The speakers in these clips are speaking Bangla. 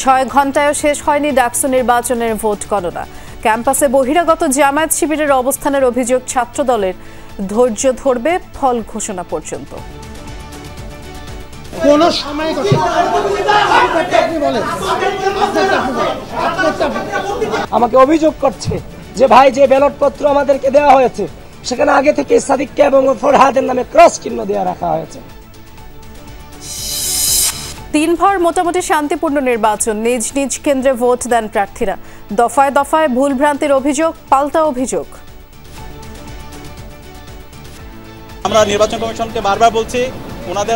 6 ঘন্টায়ও শেষ হয়নি ডাকসু নির্বাচনের ভোট গণনা। ক্যাম্পাসে বহিরাগত জামায়াত শিবিরের অবস্থানের অভিযোগ ছাত্রদলের, ধৈর্য ধরবে ফল ঘোষণা পর্যন্ত। আমাকে অভিযোগ করছে যে ভাই যে ব্যালট পত্র আমাদেরকে দেওয়া হয়েছে সেখানে আগে থেকে সাদিককে এবং ফরহাদের নামে ক্রস চিহ্ন দেওয়া রাখা হয়েছে। 3 ভর মোটামুটি শান্তিপূর্ণ নির্বাচন, নিজ নিজ কেন্দ্রে ভোট দেন প্রার্থীরা। দফায় দফায় ভুলভ্রান্তির অভিযোগ, পাল্টা অভিযোগ। আমরা নির্বাচন কমিশনকে বারবার বলছি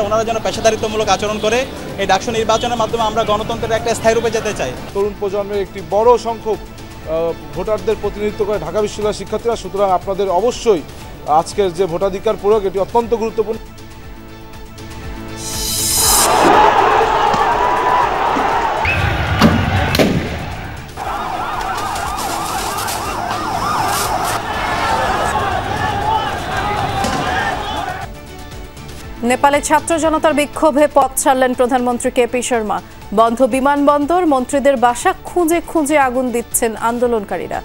ওনারা যেন পেশাদারিত্বমূলক আচরণ করে। এই ডাকসু নির্বাচনের মাধ্যমে আমরা গণতন্ত্রের একটা স্থায়ী রূপে যেতে চাই। তরুণ প্রজন্মের একটি বড় সংখ্যক ভোটারদের প্রতিনিধিত্ব করে ঢাকা বিশ্ববিদ্যালয়ের শিক্ষার্থীরা, সুতরাং আপনাদের অবশ্যই আজকের যে ভোটাধিকার প্রয়োগ এটি অত্যন্ত গুরুত্বপূর্ণ। নেপালে ছাত্র জনতার বিক্ষোভে পথ ছাড়লেন প্রধানমন্ত্রী কেপি শর্মা। বন্ধ বিমানবন্দর, মন্ত্রীদের বাসা খুঁজে খুঁজে আগুন দিচ্ছেন আন্দোলনকারীরা।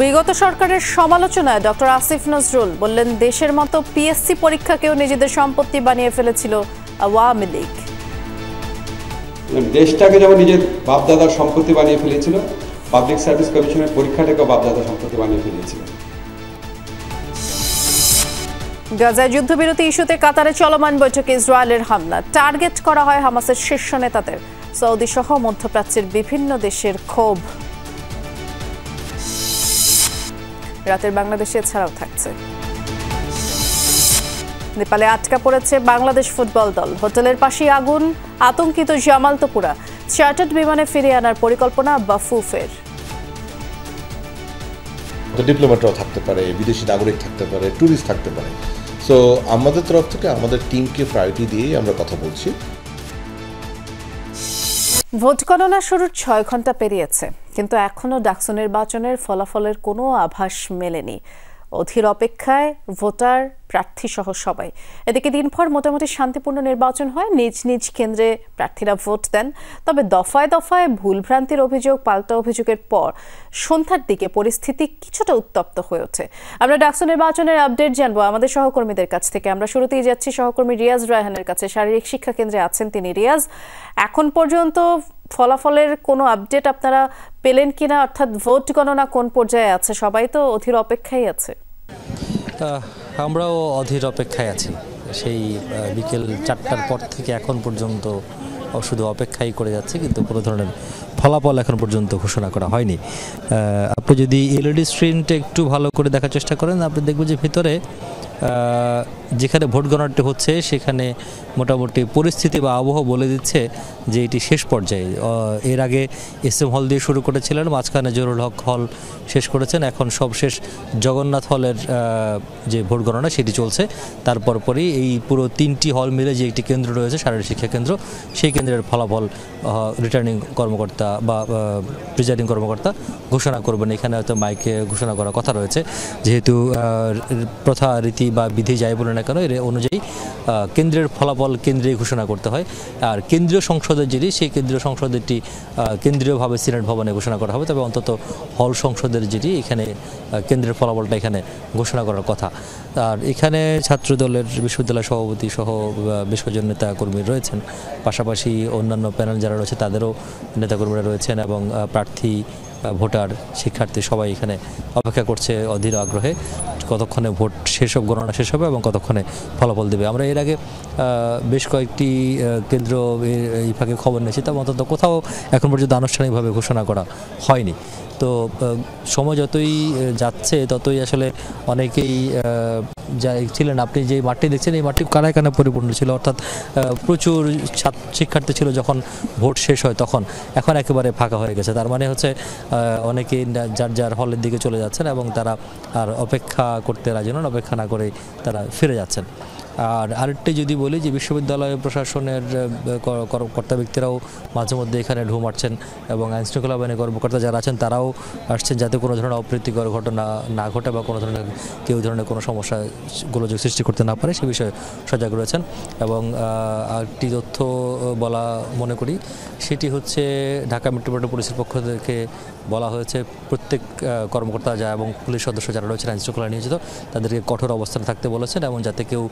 বিগত সরকারের সমালোচনায় ডক্টর আসিফ নজরুল বললেন, দেশের মতো পিএসসি পরীক্ষাকেও নিজেদের সম্পত্তি বানিয়ে ফেলেছিল আওয়ামী লীগ। দেশটাকে যেমন নিজের বাপদাদার সম্পত্তি বানিয়ে ফেলেছিল, পাবলিক সার্ভিস কমিশনের পরীক্ষাটাকে বাপদাদার সম্পত্তি বানিয়ে ফেলেছিল। গাজায় যুদ্ধবিরতি ইস্যুতে কাতারে চলমান বৈঠকে ইসরায়েলের হামলা, টার্গেট করা হয় হামাসের শীর্ষ নেতাদের। সৌদি সহ মধ্যপ্রাচ্যের বিভিন্ন দেশের ক্ষোভ। রাতের বাংলাদেশে এছাড়াও থাকছে, নেপালে আটকা পড়েছে বাংলাদেশ ফুটবল দল। হোটেলের পাশেই আগুন, আতঙ্কিত জামাল তোপুরা। চার্টার্ড বিমানে ফিরিয়ে আনার পরিকল্পনা বাফুফের। ডিপ্লোম্যাটরাও থাকতে পারে, বিদেশি নাগরিক থাকতে পারে, ট্যুরিস্ট থাকতে পারে। সো আমাদের তরফ থেকে আমাদের টিমকে প্রায়োরিটি দিয়েই আমরা কথা বলছি। ভোট গণনা শুরুর 6 ঘন্টা পেরিয়েছে, কিন্তু এখনো ডাকসু নির্বাচনের ফলাফলের কোনো আভাস মেলেনি। অধীর অপেক্ষায় ভোটার, প্রার্থী সহ সবাই। এদিকে দিনভর মোটামুটি শান্তিপূর্ণ নির্বাচন হয়, নিজ নিজ কেন্দ্রে প্রার্থীরা ভোট দেন। তবে দফায় দফায় ভুলভ্রান্তির অভিযোগ, পাল্টা অভিযোগের পর সন্ধ্যার দিকে পরিস্থিতি কিছুটা উত্তপ্ত হয়ে ওঠে। আমরা ডাকসু নির্বাচনের আপডেট জানবো আমাদের সহকর্মীদের কাছ থেকে। আমরা শুরুতেই যাচ্ছি সহকর্মী রিয়াজ রায়হানের কাছে। শারীরিক শিক্ষা কেন্দ্রে আছেন তিনি। রিয়াজ, এখন পর্যন্ত ফলাফলের কোনো আপডেট আপনারা পেলেন কিনা? অর্থাৎ ভোট গণনা কোন পর্যায়ে আছে? সবাই তো অধীর অপেক্ষায় আছে। আমরাও অধীর অপেক্ষায় আছি। সেই বিকেল 4টার পর থেকে এখন পর্যন্ত শুধু অপেক্ষাই করে যাচ্ছে, কিন্তু কোনো ধরনের ফলাফল এখন পর্যন্ত ঘোষণা করা হয়নি। আপনি যদি এলইডি স্ক্রিনটা একটু ভালো করে দেখার চেষ্টা করেন, আপনি দেখবেন যে ভিতরে যেখানে ভোট গণনাটি হচ্ছে সেখানে মোটামুটি পরিস্থিতি বা আবহাওয়া বলে দিচ্ছে যে এটি শেষ পর্যায়ে। এর আগে এসএম হল দিয়ে শুরু করেছিলেন, মাঝখানে জহুরুল হক হল শেষ করেছেন, এখন সবশেষ জগন্নাথ হলের যে ভোট গণনা সেটি চলছে। তারপর পরই এই পুরো 3টি হল মিলে যে একটি কেন্দ্র রয়েছে, শারীরিক শিক্ষা কেন্দ্র, সেই কেন্দ্রের ফলাফল রিটার্নিং কর্মকর্তা বা প্রিজাইডিং কর্মকর্তা ঘোষণা করবেন। এখানে হয়তো মাইকে ঘোষণা করার কথা রয়েছে, যেহেতু প্রথা রীতি বা বিধি যাই বলে না কেন, এর অনুযায়ী কেন্দ্রের ফলাফল কেন্দ্রে ঘোষণা করতে হয়। আর কেন্দ্রীয় সংসদের যেটি, সেই কেন্দ্রীয় সংসদেরটি কেন্দ্রীয়ভাবে সিনেট ভবনে ঘোষণা করা হবে। তবে অন্তত হল সংসদের যেটি, এখানে কেন্দ্রের ফলাফলটা এখানে ঘোষণা করার কথা। আর এখানে ছাত্রদলের বিশ্ববিদ্যালয় সভাপতি সহ বেশ কয়েকজন নেতাকর্মী রয়েছেন, পাশাপাশি অন্যান্য প্যানেল যারা রয়েছে তাদেরও নেতাকর্মীরা রয়েছেন, এবং প্রার্থী, ভোটার, শিক্ষার্থী সবাই এখানে অপেক্ষা করছে অধীর আগ্রহে কতক্ষণে ভোট শেষ হবে, গণনা শেষ হবে এবং কতক্ষণে ফলাফল দেবে। আমরা এর আগে বেশ কয়েকটি কেন্দ্র এই ফাঁকে খবর নিয়েছি, তবে অন্তত কোথাও এখন পর্যন্ত আনুষ্ঠানিকভাবে ঘোষণা করা হয়নি। তো সময় যতই যাচ্ছে ততই আসলে অনেকেই যা ছিলেন, আপনি যে মাঠটি দেখছেন এই মাঠটি কানায় কানায় পরিপূর্ণ ছিল, অর্থাৎ প্রচুর শিক্ষার্থী ছিল যখন ভোট শেষ হয় তখন। এখন একেবারে ফাঁকা হয়ে গেছে। তার মানে হচ্ছে অনেকেই যার যার হলের দিকে চলে যাচ্ছেন এবং তারা আর অপেক্ষা করতে রাজি নন, অপেক্ষা না করেই তারা ফিরে যাচ্ছেন। আর আরেকটি যদি বলি যে বিশ্ববিদ্যালয় প্রশাসনের কর্তা ব্যক্তিরাও মাঝে মধ্যে এখানে ঢু মারছেন এবং আইনশৃঙ্খলা বাহিনীর কর্মকর্তা যারা আছেন তারাও আসছেন যাতে কোনো ধরনের অপ্রীতিকর ঘটনা না ঘটে বা কোনো ধরনের কেউ ধরনের কোনো সমস্যা গোলযোগ সৃষ্টি করতে না পারে সে বিষয়ে সজাগ রয়েছেন। এবং আরেকটি তথ্য বলা মনে করি সেটি হচ্ছে ঢাকা মেট্রোপলিটন পুলিশের পক্ষ থেকে বলা হয়েছে প্রত্যেক কর্মকর্তা যা এবং পুলিশ সদস্য যারা রয়েছেন আইনশৃঙ্খলা নিয়োজিত তাদেরকে কঠোর অবস্থানে থাকতে বলেছেন এবং যাতে কেউ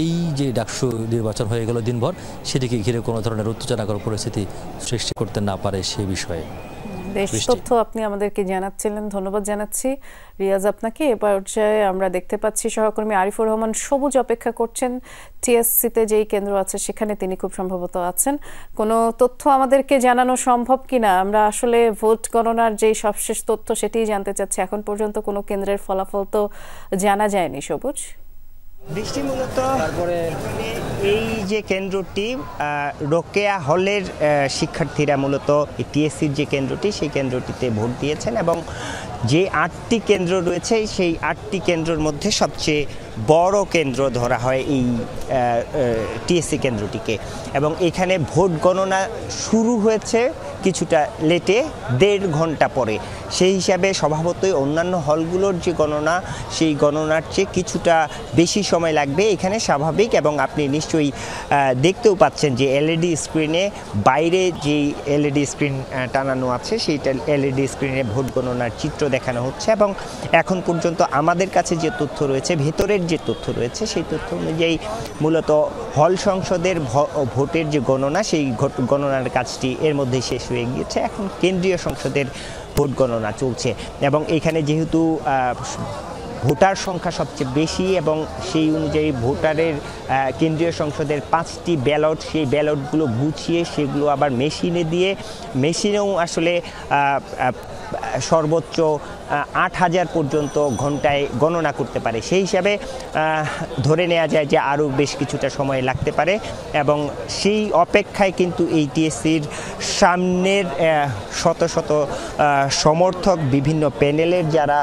এই যে ডাকসু নির্বাচন হয়ে গেল দিনভর সেটিকে ঘিরে কোনো ধরনের উত্তেজনাকর পরিস্থিতি সৃষ্টি করতে না পারে সেই বিষয়ে। বেশ তথ্য আপনি আমাদেরকে জানাচ্ছিলেন, ধন্যবাদ জানাচ্ছি রিয়াজ আপনাকে। এ পর্যায়ে আমরা দেখতে পাচ্ছি সহকর্মী আরিফুর রহমান সবুজ অপেক্ষা করছেন টিএসসিতে যেই কেন্দ্র আছে সেখানে তিনি খুব সম্ভবত আছেন। কোনো তথ্য আমাদেরকে জানানো সম্ভব কিনা? আমরা আসলে ভোট গণনার যেই সবশেষ তথ্য সেটিই জানতে চাচ্ছি। এখন পর্যন্ত কোনো কেন্দ্রের ফলাফল তো জানা যায়নি। সবুজ, বৃষ্টি মূলত এই যে কেন্দ্রটি রোকেয়া হলের শিক্ষার্থীরা মূলত টিএসসির যে কেন্দ্রটি সেই কেন্দ্রটিতে ভোট দিয়েছেন এবং যে 8টি কেন্দ্র রয়েছে সেই 8টি কেন্দ্রের মধ্যে সবচেয়ে বড় কেন্দ্র ধরা হয় এই টিএসসি কেন্দ্রটিকে এবং এখানে ভোট গণনা শুরু হয়েছে কিছুটা লেটে 1.5 ঘন্টা পরে। সেই হিসাবে স্বভাবতই অন্যান্য হলগুলোর যে গণনা সেই গণনার চেয়ে কিছুটা বেশি সময় লাগবে এখানে স্বাভাবিক। এবং আপনি নিশ্চয়ই দেখতেও পাচ্ছেন যে এলইডি স্ক্রিনে বাইরে যেই এলইডি স্ক্রিন টানানো আছে সেই এলইডি স্ক্রিনে ভোট গণনার চিত্র দেখানো হচ্ছে এবং এখন পর্যন্ত আমাদের কাছে যে তথ্য রয়েছে ভেতরের যে তথ্য রয়েছে সেই তথ্য অনুযায়ী মূলত হল সংসদের ভোটের যে গণনা সেই গণনার কাজটি এর মধ্যে শেষ হয়ে গিয়েছে। এখন কেন্দ্রীয় সংসদের ভোট গণনা চলছে এবং এখানে যেহেতু ভোটার সংখ্যা সবচেয়ে বেশি এবং সেই অনুযায়ী ভোটারের কেন্দ্রীয় সংসদের 5টি ব্যালট সেই ব্যালটগুলো গুছিয়ে সেগুলো আবার মেশিনে দিয়ে মেশিনেও আসলে সর্বোচ্চ 8,000 পর্যন্ত ঘন্টায় গণনা করতে পারে। সেই হিসাবে ধরে নেওয়া যায় যে আরও বেশ কিছুটা সময় লাগতে পারে এবং সেই অপেক্ষায় কিন্তু এই টিএসসির সামনের শত শত সমর্থক বিভিন্ন প্যানেলের যারা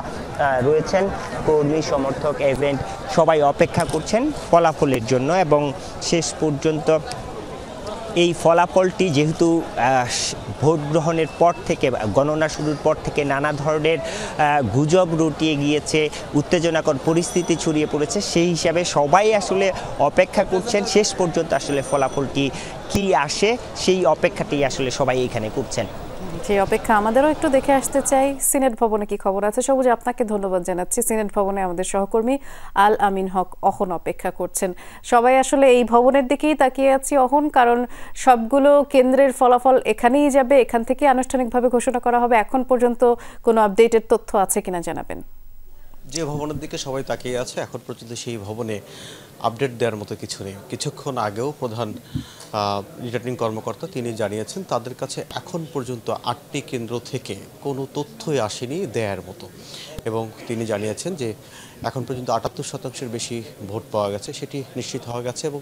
রয়েছেন কর্মী সমর্থক এজেন্ট সবাই অপেক্ষা করছেন ফলাফলের জন্য এবং শেষ পর্যন্ত এই ফলাফলটি যেহেতু ভোট গ্রহণের পর থেকে গণনা শুরুর পর থেকে নানা ধরনের গুজব রটিয়ে গিয়েছে, উত্তেজনাকর পরিস্থিতি ছড়িয়ে পড়েছে, সেই হিসাবে সবাই আসলে অপেক্ষা করছেন শেষ পর্যন্ত আসলে ফলাফলটি কি আসে সেই অপেক্ষাটি আসলে সবাই এখানে করছেন। সেই অপেক্ষা আমাদেরও একটু দেখে আসতে চাই। সিনেট ভবনে কি খবর আছে? সবুজ, আপনাকে ধন্যবাদ জানাচ্ছি। সিনেট ভবনে আমাদের সহকর্মী আল আমিন হক অহন অপেক্ষা করছেন। সবাই আসলে এই ভবনের দিকেই তাকিয়ে আছি অহন, কারণ সবগুলো কেন্দ্রের ফলাফল এখানেই যাবে, এখান থেকে আনুষ্ঠানিকভাবে ঘোষণা করা হবে। এখন পর্যন্ত কোনো আপডেটেড তথ্য আছে কিনা জানাবেন। যে ভবনের দিকে সবাই তাকিয়ে আছে এখন পর্যন্ত সেই ভবনে আপডেট দেওয়ার মতো কিছু নেই। কিছুক্ষণ আগেও প্রধান রিটার্নিং কর্মকর্তা তিনি জানিয়েছেন তাদের কাছে এখন পর্যন্ত 8টি কেন্দ্র থেকে কোনো তথ্যই আসেনি দেওয়ার মতো এবং তিনি জানিয়েছেন যে এখন পর্যন্ত 78% বেশি ভোট পাওয়া গেছে সেটি নিশ্চিত হওয়া গেছে এবং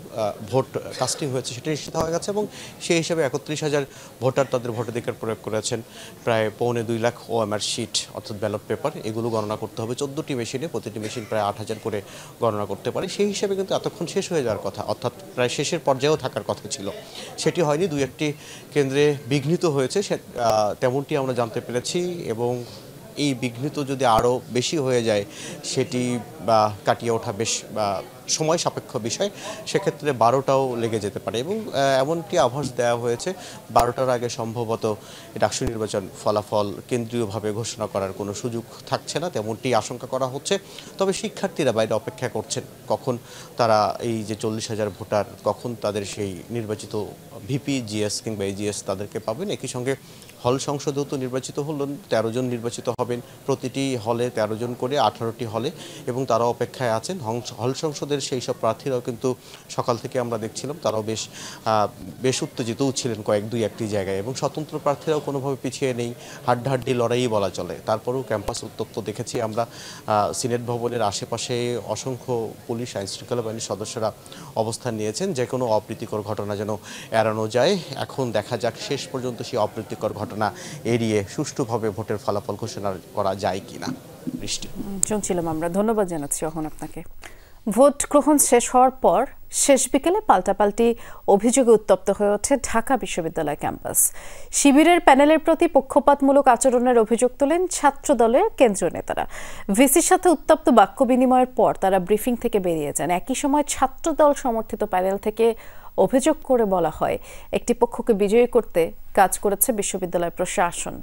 ভোট কাস্টিং হয়েছে সেটি নিশ্চিত হওয়া গেছে এবং সেই হিসাবে 31,000 ভোটার তাদের ভোটাধিকার প্রয়োগ করেছেন। প্রায় 2.25 লাখ ওএমআর শিট অর্থাৎ ব্যালট পেপার এগুলো গণনা করতে হবে 14টি মেশিনে, প্রতিটি মেশিন প্রায় 8,000 করে গণনা করতে পারে। সেই হিসাবে কিন্তু এতক্ষণ শেষ হয়ে যাওয়ার কথা, অর্থাৎ প্রায় শেষের পর্যায়েও থাকার কথা ছিল, সেটি হয়নি। 2-1টি কেন্দ্রে বিঘ্নিত হয়েছে তেমনটি আমরা জানতে পেরেছি এবং এই বিঘ্নিত যদি আরও বেশি হয়ে যায় সেটি কাটিয়ে ওঠা বেশ সময় সাপেক্ষ বিষয়, সেক্ষেত্রে 12টাও লেগে যেতে পারে এবং এমনটি আভাস দেওয়া হয়েছে 12টার আগে সম্ভবত ডাকসু নির্বাচন ফলাফল কেন্দ্রীয়ভাবে ঘোষণা করার কোনো সুযোগ থাকছে না, তেমনটি আশঙ্কা করা হচ্ছে। তবে শিক্ষার্থীরা বাইরে অপেক্ষা করছেন কখন তারা এই যে 40,000 ভোটার কখন তাদের সেই নির্বাচিত ভিপি, জিএস কিংবা এজিএস তাদেরকে পাবেন। একই সঙ্গে হল সংসদেও তো নির্বাচিত হলেন, 13 জন নির্বাচিত হবেন, প্রতিটি হলে 13 জন করে 18টি হলে এবং তারা অপেক্ষায় আছেন। হল সংসদের সেই সব প্রার্থীরাও কিন্তু সকাল থেকে আমরা দেখছিলাম তারাও বেশ উত্তেজিতও ছিলেন 2-1টি জায়গায় এবং স্বতন্ত্র প্রার্থীরাও কোনোভাবে পিছিয়ে নেই, হাড্ডাহাড্ডি লড়াই বলা চলে। তারপরেও ক্যাম্পাস উত্তপ্ত দেখেছি আমরা, সিনেট ভবনের আশেপাশে অসংখ্য পুলিশ আইনশৃঙ্খলা বাহিনীর সদস্যরা অবস্থান নিয়েছেন যে কোনো অপ্রীতিকর ঘটনা যেন এড়ানো যায়। এখন দেখা যাক শেষ পর্যন্ত সেই অপ্রীতিকর ঘটনা এড়িয়ে সুষ্ঠুভাবে ভোটের ফলাফল ঘোষণা করা যায় কিনা। বৃষ্টি, শুনছিলাম আমরা, ধন্যবাদ জানাচ্ছি অহন আপনাকে। ভোট গ্রহণ শেষ হওয়ার পর শেষ বিকেলে পাল্টাপাল্টি অভিযোগে উত্তপ্ত হয়ে ওঠে ঢাকা বিশ্ববিদ্যালয় ক্যাম্পাস। শিবিরের প্যানেলের প্রতি পক্ষপাতমূলক আচরণের অভিযোগ তোলেন ছাত্রদলের কেন্দ্রীয় নেতারা। ভিসির সাথে উত্তপ্ত বাক্য বিনিময়ের পর তারা ব্রিফিং থেকে বেরিয়ে যান। একই সময় ছাত্রদল সমর্থিত প্যানেল থেকে অভিযোগ করে বলা হয়, একটি পক্ষকে বিজয়ী করতে কাজ করেছে বিশ্ববিদ্যালয় প্রশাসন।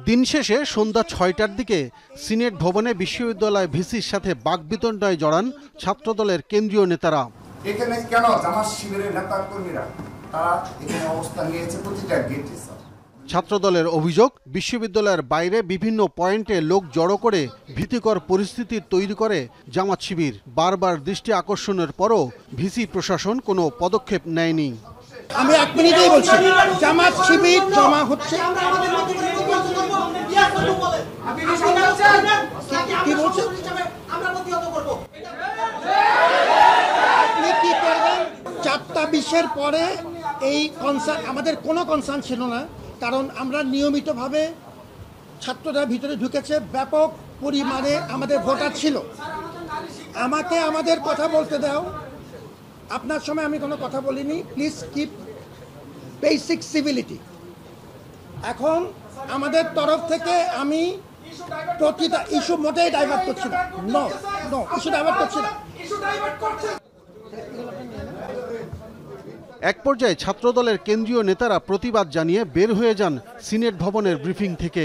দিন শেষে সন্ধ্যা ৬টার দিকে সিনেট ভবনে বিশ্ববিদ্যালয় ভিসির সাথে বাকবিতণ্ডায় জড়ান ছাত্রদলের কেন্দ্রীয় নেতারা। এখানে কেন জামাত শিবিরের নেতা কর্মীরা তারা এখানে অবস্থান নিয়েছে প্রতিটা গেটে। ছাত্রদলের অভিযোগ, বিশ্ববিদ্যালয়ের বাইরে বিভিন্ন পয়েন্টে লোক জড়ো করে ভীতিকর পরিস্থিতি তৈরি করে জামাত শিবির। বারবার দৃষ্টি আকর্ষণের পরও ভিসি প্রশাসন কোনো পদক্ষেপ নেয়নি। আমি 1 মিনিটেই বলছি, জামাত শিবির জমা হচ্ছে। কি বলছেন? আপনি কি করবেন? 4:20 পরে এই কনসার্ন, আমাদের কোনো কনসার্ন ছিল না, কারণ আমরা নিয়মিতভাবে ছাত্ররা ভিতরে ঢুকেছে, ব্যাপক পরিমাণে আমাদের ভোটার ছিল। আমাকে আমাদের কথা বলতে দাও। আপনার সময় আমি কোনো কথা বলিনি। Please keep basic civility. এখন আমাদের তরফ থেকে আমি প্রতিটা ইস্যু মোটেই ডাইভার্ট করছি না। নো ইস্যু ডাইভার্ট করছি না। এক পর্যায়ে ছাত্রদলের কেন্দ্রীয় নেতারা প্রতিবাদ জানিয়ে বের হয়ে যান সিনেট ভবনের ব্রিফিং থেকে।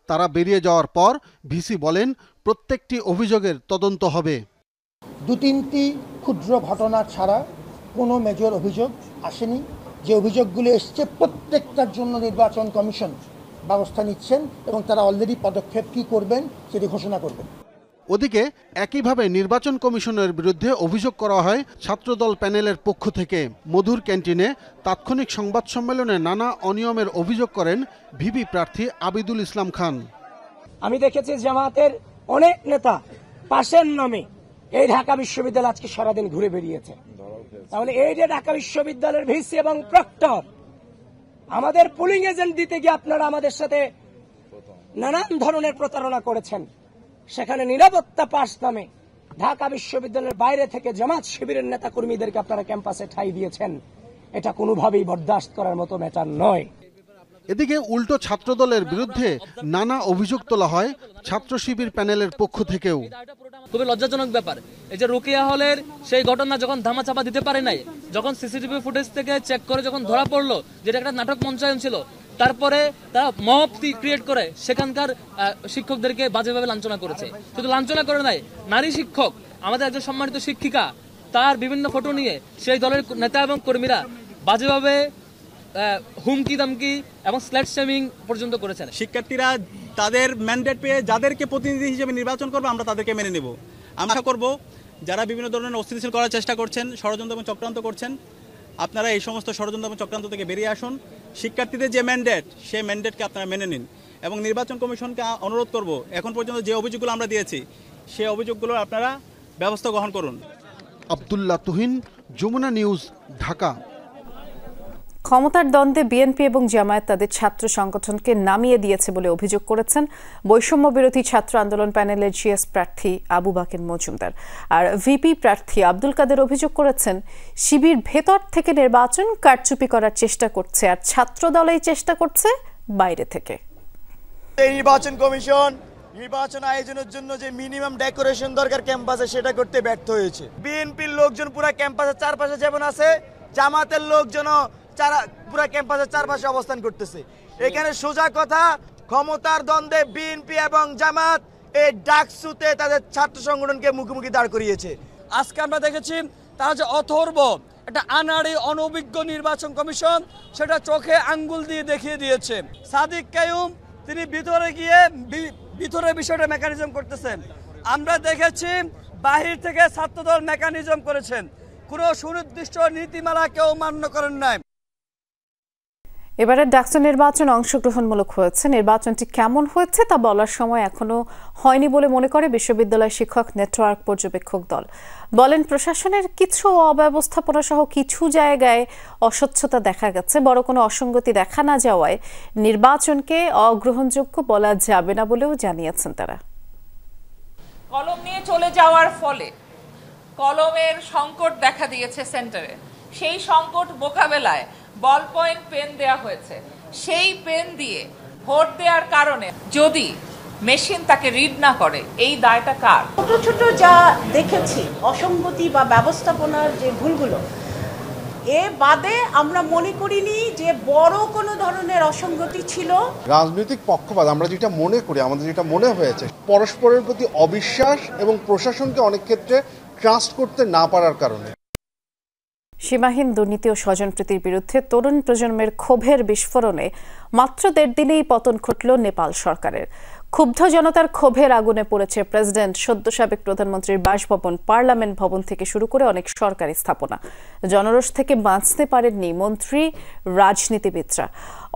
তারা বেরিয়ে যাওয়ার পর ভিসি বলেন, প্রত্যেকটি অভিযোগের তদন্ত হবে। 2-3টি ক্ষুদ্র ঘটনা ছাড়া কোনো মেজর অভিযোগ আসেনি। যে অভিযোগগুলো এসছে প্রত্যেকটার জন্য নির্বাচন কমিশন ব্যবস্থা নিচ্ছেন এবং তারা অলরেডি পদক্ষেপ কী করবেন সেটি ঘোষণা করবেন। ওদিকে একইভাবে নির্বাচন কমিশনের বিরুদ্ধে অভিযোগ করা হয় ছাত্রদল প্যানেলের পক্ষ থেকে। মধুর ক্যান্টিনে তাৎক্ষণিক সংবাদ সম্মেলনে নানা অনিয়মের অভিযোগ করেন ভিপি প্রার্থী আবিদুল ইসলাম খান। আমি দেখেছি জামাতের অনেক নেতা পাশের নামে এই ঢাকা বিশ্ববিদ্যালয় আজকে সারাদিন ঘুরে বেরিয়েছে। তাহলে এই যে ঢাকা বিশ্ববিদ্যালয়ের ভিসি এবং প্রক্টর আমাদের পুলিং এজেন্ট দিতে গিয়ে আপনারা আমাদের সাথে নানান ধরনের প্রতারণা করেছেন। সেখানে নিরাপত্তা পাস নামে ঢাকা বিশ্ববিদ্যালয়ের বাইরে থেকে জামাত শিবিরের নেতা কর্মীদেরকে আপনারা ক্যাম্পাসে ঠাঁই দিয়েছেন। এটা কোনোভাবেই বরদাস্ত করার মতো ম্যাটার নয়। এদিকে উল্টো ছাত্রদলের বিরুদ্ধে নানা অভিযোগ তোলা হয় ছাত্র শিবির প্যানেলের পক্ষ থেকেও। খুবই লজ্জাজনক ব্যাপার, এই যে রোকেয়া হলের সেই ঘটনা যখন ধামাচাপা দিতে পারে নাই, যখন সিসিটিভি ফুটেজ থেকে চেক করে যখন ধরা পড়লো যেটা একটা নাটক মঞ্চায়ন ছিল, তারপরে তারা মব ক্রিয়েট করে সেখানকার শিক্ষকদেরকে বাজেভাবে লাঞ্ছনা করেছে। শুধু লাঞ্ছনা করে নাই, নারী শিক্ষক, আমাদের একজন সম্মানিত শিক্ষিকা, তার বিভিন্ন ফটো নিয়ে সেই দলের নেতা এবং কর্মীরা বাজেভাবে হুমকি দামকি এবং স্ল্যাট শেমিং পর্যন্ত করেছেন। শিক্ষার্থীরা তাদের ম্যান্ডেট পেয়ে যাদেরকে প্রতিনিধি হিসেবে নির্বাচন করবে আমরা তাদেরকে মেনে নেব। আমরা আশা করব যারা বিভিন্ন ধরনের অস্থিতিশীল করার চেষ্টা করছেন, ষড়যন্ত্র এবং চক্রান্ত করছেন, আপনারা এই সমস্ত ষড়যন্ত্র এবং চক্রান্ত থেকে বেরিয়ে আসুন। শিক্ষার্থীদের যে ম্যান্ডেট, সেই ম্যান্ডেটকে আপনারা মেনে নিন এবং নির্বাচন কমিশনকে অনুরোধ করব এখন পর্যন্ত যে অভিযোগগুলো আমরা দিয়েছি সেই অভিযোগগুলো আপনারা ব্যবস্থা গ্রহণ করুন। আব্দুল্লাহ তুহিন, যমুনা নিউজ, ঢাকা। ক্ষমতার দ্বন্দ্বে বিএনপি এবং জামায়াত তাদের ছাত্র সংগঠনকে নামিয়ে দিয়েছে বলে অভিযোগ করেছেন বৈষম্য বিরোধী ছাত্র আন্দোলন প্যানেলের জিএস প্রার্থী আবু বাকের মজুমদার। আর ভিপি প্রার্থী আব্দুল কাদের অভিযোগ করেছেন শিবির ভেতর থেকে নির্বাচন কারচুপি করার চেষ্টা করছে, আর ছাত্র দলই চেষ্টা করছে বাইরে থেকে। নির্বাচন কমিশন নির্বাচন আয়োজনের জন্য যে মিনিমাম ডেকোরেশন দরকার ক্যাম্পাসে সেটা করতে ব্যর্থ হয়েছে। বিএনপির লোকজন পুরো ক্যাম্পাসের চারপাশে যেমন আছে, জামাতের লোকজন পুরো ক্যাম্পাসের চারপাশে অবস্থান করতেছে। এখানে সোজা কথা, ক্ষমতার দ্বন্দ্বে বিএনপি এবং জামাত এই ডাকসুতে তাদের ছাত্র সংগঠনকে মুখোমুখি দাঁড় করিয়েছে। আজকে আমরা দেখেছি তারা যে অথর্ব একটা আনাড়ি অনভিজ্ঞ নির্বাচন কমিশন সেটা চোখে আঙ্গুল দিয়ে দেখিয়ে দিয়েছে। সাদিক কায়ুম তিনি ভিতরে গিয়ে ভিতরে বিষয়টা মেকানিজম করতেছেন। আমরা দেখেছি বাহির থেকে ছাত্রদল মেকানিজম করেছেন, কোনো সুনির্দিষ্ট নীতিমালা কেউ মান্য করেন নাই। এবারে ডাকসু নির্বাচন অংশগ্রহণমূলক হয়েছে। নির্বাচনটি কেমন হয়েছে তা বলার সময় এখনো হয়নি বলে মনে করে বিশ্ববিদ্যালয় শিক্ষক নেটওয়ার্ক পর্যবেক্ষক দল। বলেন, প্রশাসনের কিছু অব্যবস্থাপনা সহ কিছু জায়গায় অস্বচ্ছতা দেখা গেছে। বড় কোনো অসঙ্গতি দেখা না যাওয়ায় নির্বাচনকে অগ্রহণযোগ্য বলা যাবে না বলেও জানিয়েছেন তারা। কলম নিয়ে চলে যাওয়ার ফলে কলমের সংকট দেখা দিয়েছে সেন্টারে। সেই সংকট মোকাবেলায় বল পয়েন্ট পেন দেয়া হয়েছে। সেই পেন দিয়ে ভোট দেওয়ার কারণে যদি মেশিন তাকে রিড না করে, এই দায়টা কার? ছোট ছোট যা দেখেছি অসঙ্গতি বা ব্যবস্থাপনার যে ভুলগুলো, এ বাদে আমরা মনে করিনি যে বড় কোনো ধরনের অসঙ্গতি ছিল। রাজনৈতিক পক্ষপাত আমরা যেটা মনে করি, আমাদের যেটা মনে হয়েছে পরস্পরের প্রতি অবিশ্বাস এবং প্রশাসনকে অনেক ক্ষেত্রে ট্রাস্ট করতে না পারার কারণে। সীমাহীন দুর্নীতি ও স্বজনপ্রীতির বিরুদ্ধে তরুণ প্রজন্মের ক্ষোভের বিস্ফোরণে মাত্র 1.5 দিনেই পতন ঘটল নেপাল সরকারের। ক্ষুব্ধ জনতার ক্ষোভের আগুনে পড়েছে প্রেসিডেন্ট, সদ্য সাবেক প্রধানমন্ত্রীর বাসভবন, পার্লামেন্ট ভবন থেকে শুরু করে অনেক সরকারি স্থাপনা। জনরোষ থেকে বাঁচতে পারেননি মন্ত্রী, রাজনীতিবিদরা।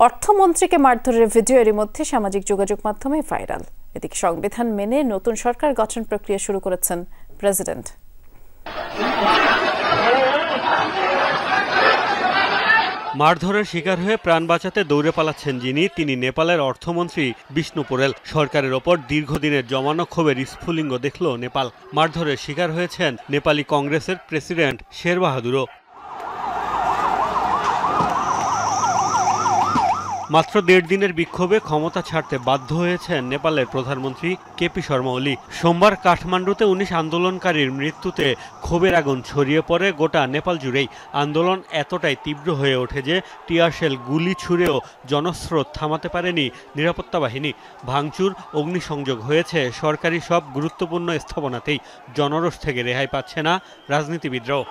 অর্থমন্ত্রীকে মারধরের ভিডিও এরই মধ্যে সামাজিক যোগাযোগ মাধ্যমে ভাইরাল। এদিকে সংবিধান মেনে নতুন সরকার গঠন প্রক্রিয়া শুরু করেছেন প্রেসিডেন্ট। মারধরের শিকার হয়ে প্রাণ বাঁচাতে দৌড়ে পালাচ্ছেন তিনি নেপালের অর্থমন্ত্রী বিষ্ণু পোরেল। সরকারের ওপর দীর্ঘদিনের জমানো ক্ষোভের স্ফুলিঙ্গ দেখল নেপাল। মারধরের শিকার হয়েছেন নেপালি কংগ্রেসের প্রেসিডেন্ট শেরবাহাদুরও। মাত্র 1.5 দিনের বিক্ষোভে ক্ষমতা ছাড়তে বাধ্য হয়েছেন নেপালের প্রধানমন্ত্রী কেপি শর্মা ওলি। সোমবার কাঠমান্ডুতে 19 আন্দোলনকারীর মৃত্যুতে ক্ষোভের আগুন ছড়িয়ে পড়ে গোটা নেপাল জুড়েই। আন্দোলন এতটাই তীব্র হয়ে ওঠে যে টিয়ারশেল, গুলি ছুড়েও জনস্রোত থামাতে পারেনি নিরাপত্তা বাহিনী। ভাঙচুর, অগ্নিসংযোগ হয়েছে সরকারি সব গুরুত্বপূর্ণ স্থাপনাতেই। জনরোষ থেকে রেহাই পাচ্ছে না রাজনীতিবিদরাও।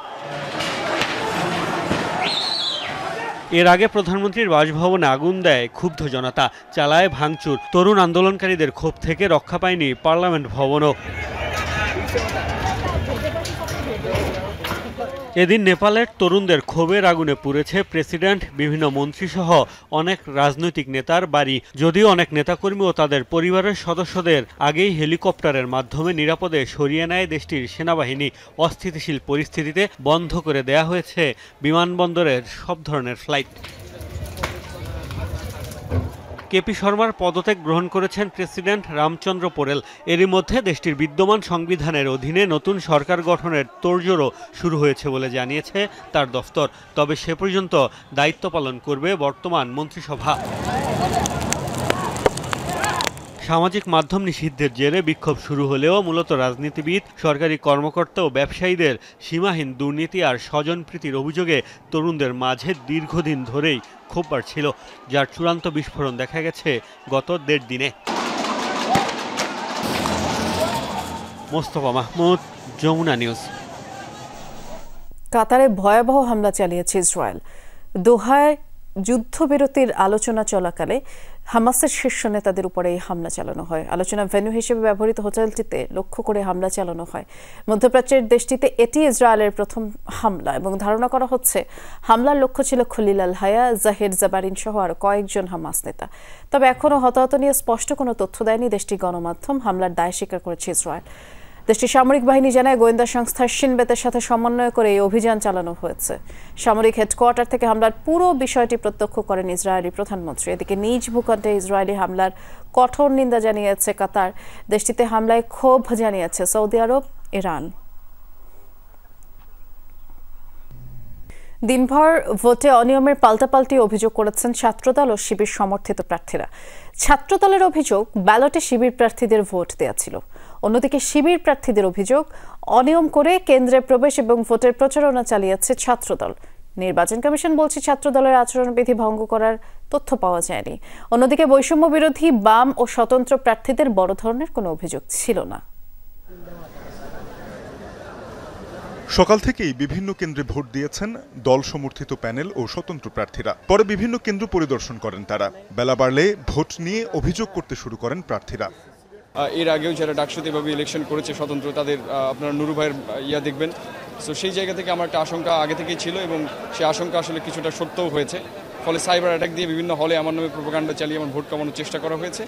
এর আগে প্রধানমন্ত্রীর বাসভবনে আগুন দেয় ক্ষুব্ধ জনতা, চালায় ভাঙচুর। তরুণ আন্দোলনকারীদের ক্ষোভ থেকে রক্ষা পায়নি পার্লামেন্ট ভবনও। এদিন নেপালের তরুণদের ক্ষোভের আগুনে পুড়েছে প্রেসিডেন্ট, বিভিন্ন মন্ত্রীসহ অনেক রাজনৈতিক নেতার বাড়ি। যদিও অনেক নেতাকর্মী ও তাদের পরিবারের সদস্যদের আগেই হেলিকপ্টারের মাধ্যমে নিরাপদে সরিয়ে নেয় দেশটির সেনাবাহিনী। অস্থিতিশীল পরিস্থিতিতে বন্ধ করে দেয়া হয়েছে বিমানবন্দরের সব ধরনের ফ্লাইট। কেপি শর্মার পদত্যাগ গ্রহণ করেছেন প্রেসিডেন্ট রামচন্দ্র পোরেল। এরই মধ্যে দেশটির বিদ্যমান সংবিধানের অধীনে নতুন সরকার গঠনের তোড়জোড়ও শুরু হয়েছে বলে জানিয়েছে তার দফতর। তবে সে পর্যন্ত দায়িত্ব পালন করবে বর্তমান মন্ত্রিসভা। সামাজিক মাধ্যম নিষিদ্ধের জেরে বিক্ষোভ শুরু হলেও মূলত রাজনীতিবিদ, সরকারি কর্মকর্তা ও ব্যবসায়ীদের সীমাহীন দুর্নীতি আর স্বজনপ্রীতির অভিযোগে তরুণদের মাঝে দীর্ঘদিন ধরেই ক্ষোভ বাড়ছিল, যার চূড়ান্ত বিস্ফোরণ দেখা গেছে গত 1.5 দিনে। মোস্তফা মাহমুদ, যমুনা নিউজ। কাতারে ভয়াবহ হামলা চালিয়েছে ইসরায়েল। দোহায় যুদ্ধবিরতির আলোচনা চলাকালে হামাসের শীর্ষ নেতাদের উপরে এই হামলা চালানো হয়। আলোচনা ভেন্যু হিসেবে ব্যবহৃত হোটেলটিতে লক্ষ্য করে হামলা চালানো হয়। মধ্যপ্রাচ্যের দেশটিতে এটি ইসরায়েলের প্রথম হামলা এবং ধারণা করা হচ্ছে হামলার লক্ষ্য ছিল খলিল আল হায়া, জাহির জাবারিন সহ আরও কয়েকজন হামাস নেতা। তবে এখনও হতাহত নিয়ে স্পষ্ট কোনো তথ্য দেয়নি দেশটির গণমাধ্যম। হামলার দায় স্বীকার করেছে ইসরায়েল। দেশটির সামরিক বাহিনী জানায় গোয়েন্দা সংস্থা শিন বেতের সাথে সমন্বয় করে এই অভিযান চালানো হয়েছে। সামরিক হেডকোয়ার্টার থেকে হামলার পুরো বিষয়টি প্রত্যক্ষ করেন ইসরায়েলি প্রধানমন্ত্রী। এদিকে নিজ ভূখণ্ডে ইসরায়েলি হামলার কঠোর নিন্দা জানিয়েছে কাতার। দেশটিতে হামলায় ক্ষোভ জানিয়েছে সৌদি আরব, ইরান। দিনভর ভোটে অনিয়মের পাল্টাপাল্টি অভিযোগ করেছেন ছাত্রদল ও শিবির সমর্থিত প্রার্থীরা। ছাত্রদলের অভিযোগ, ব্যালটে শিবির প্রার্থীদের ভোট দেওয়া ছিল। অন্যদিকে শিবির প্রার্থীদের অভিযোগ, অনিয়ম করে কেন্দ্রে প্রবেশ এবং ভোটের প্রচারণা চালিয়েছে ছাত্রদল। নির্বাচন কমিশন বলছে ছাত্রদলের আচরণবিধি ভঙ্গ করার তথ্য পাওয়া যায়নি। অন্যদিকে বৈষম্য বিরোধী, বাম ও স্বতন্ত্র প্রার্থীদের বড় ধরনের কোনো অভিযোগ ছিল না। সকাল থেকেই বিভিন্ন কেন্দ্রে ভোট দিয়েছেন দল সমর্থিত প্যানেল ও স্বতন্ত্র প্রার্থীরা। পরে বিভিন্ন কেন্দ্র পরিদর্শন করেন তারা। বেলা বাড়লে ভোট নিয়ে অভিযোগ করতে শুরু করেন প্রার্থীরা। এর আগেও যারা ডাকসুতে এভাবে ইলেকশন করেছে স্বতন্ত্র, তাদের আপনারা নুরু ভাইয়ের দেখবেন। সো সেই জায়গা থেকে আমার একটা আশঙ্কা আগে থেকেই ছিল এবং সেই আশঙ্কা আসলে কিছুটা সত্যও হয়েছে। ফলে সাইবার অ্যাটাক দিয়ে বিভিন্ন হলে আমার নামে প্রোপাগান্ডা চালিয়ে আমার ভোট কমানোর চেষ্টা করা হয়েছে।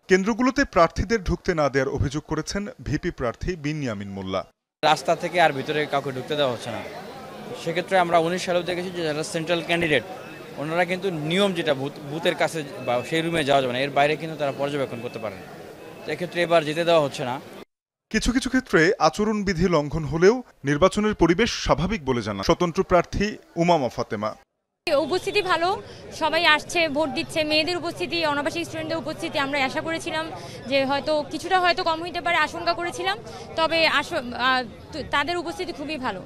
কেন্দ্রগুলোতে প্রার্থীদের ঢুকতে না দেওয়ার অভিযোগ করেছেন ভিপি প্রার্থী বিনিয়ামিন মোল্লা। রাস্তা থেকে আর ভিতরে কাউকে ঢুকতে দেওয়া হচ্ছে না। সেক্ষেত্রে আমরা 19 সালেও দেখেছি যে যারা সেন্ট্রাল ক্যান্ডিডেট ওনারা কিন্তু নিয়ম যেটা বুথের কাছে বা সেই রুমে যাওয়া যাবে না, এর বাইরে কিন্তু তারা পর্যবেক্ষণ করতে পারেন। এক্ষেত্রে এবার যেতে দেওয়া হচ্ছে না। কিছু কিছু ক্ষেত্রে আচরণবিধি লঙ্ঘন হলেও নির্বাচনের পরিবেশ স্বাভাবিক বলে জানান স্বতন্ত্র প্রার্থী উমামা ফাতেমা। উপস্থিতি ভালো, সবাই আসছে, ভোট দিচ্ছে। মেয়েদের উপস্থিতি, অনাবাসিক স্টুডেন্টদের উপস্থিতি আমরা আশা করেছিলাম যে কিছুটা হয়তো কম হইতে পারে, আশঙ্কা করেছিলাম, তবে তাদের উপস্থিতি খুবই ভালো।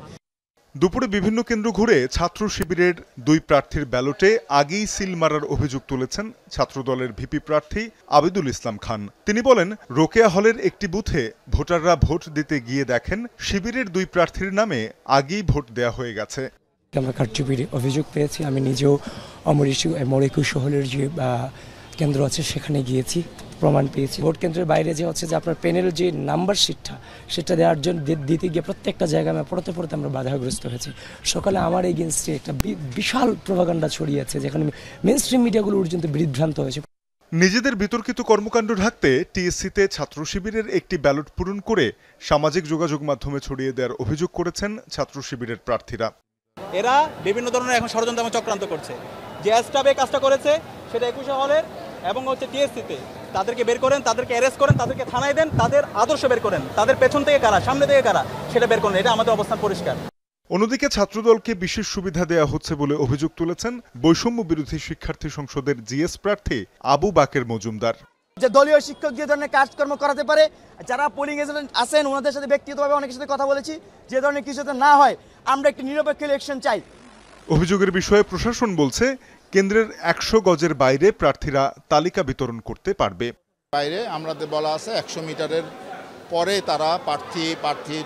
দুপুরে বিভিন্ন কেন্দ্র ঘুরে ছাত্র শিবিরের 2 প্রার্থীর ব্যালটে আগেই সিল মারার অভিযোগ তুলেছেন ছাত্রদলের ভিপি প্রার্থী আবিদুল ইসলাম খান। তিনি বলেন, রোকেয়া হলের একটি বুথে ভোটাররা ভোট দিতে গিয়ে দেখেন শিবিরের 2 প্রার্থীর নামে আগেই ভোট দেয়া হয়ে গেছে। আমরা কারচুপির অভিযোগ পেয়েছি। আমি নিজেও মরিকুশ হলের যে কেন্দ্র আছে সেখানে গিয়েছি, প্রমাণ পেয়েছি। ভোট কেন্দ্রের বাইরে যে হচ্ছে যে আপনার পেনের যে নাম্বার শিটটা সেটা দেওয়ার জন্য দিতে গিয়ে প্রত্যেকটা জায়গায় পড়তে আমরা বাধাগ্রস্ত হয়েছি। সকালে আমার এগেইনস্টে একটা বিশাল প্রোপাগান্ডা ছড়িয়েছে, যেখানে মেইন স্ট্রিম মিডিয়াগুলো পর্যন্ত বিভ্রান্ত হয়েছে। নিজেদের বিতর্কিত কর্মকাণ্ড ঢাকতে টিএসসিতে ছাত্র শিবিরের একটি ব্যালট পূরণ করে সামাজিক যোগাযোগ মাধ্যমে ছড়িয়ে দেওয়ার অভিযোগ করেছেন ছাত্র শিবিরের প্রার্থীরা। এরা বিভিন্ন ধরনের এখন ষড়যন্ত্র এবং চক্রান্ত করছে। যে স্টাফে কাজটা করেছে সেটা 21 হলের এবং টিএসসিতে তাদেরকে বের করেন, তাদেরকে অ্যারেস্ট করেন, তাদেরকে থানায় দেন, তাদের আদর্শ বের করেন, তাদের পেছন থেকে কারা, সামনে থেকে কারা সেটা বের করেন। এটা আমাদের অবস্থান পরিষ্কার। অন্যদিকে ছাত্রদলকে বিশেষ সুবিধা দেওয়া হচ্ছে বলে অভিযোগ তুলেছেন বৈষম্য বিরোধী শিক্ষার্থী সংসদের জিএস প্রার্থী আবু বাকের মজুমদার। যে দলীয় শিক্ষক যে ধরনের কাজকর্ম করাতে পারে, যারা পোলিং এজেন্ট আছেন ওনাদের সাথে ব্যক্তিগতভাবে অনেকের সাথে কথা বলেছি, যে ধরনের কিছু যাতে না হয় আমরা একটি নিরপেক্ষ ইলেকশন চাই। অভিযোগের বিষয়ে প্রশাসন বলছে কেন্দ্রের 100 গজের বাইরে প্রার্থীরা তালিকা বিতরণ করতে পারবে। বাইরে আমাদের বলা আছে 100 মিটারের পরে তারা প্রার্থীর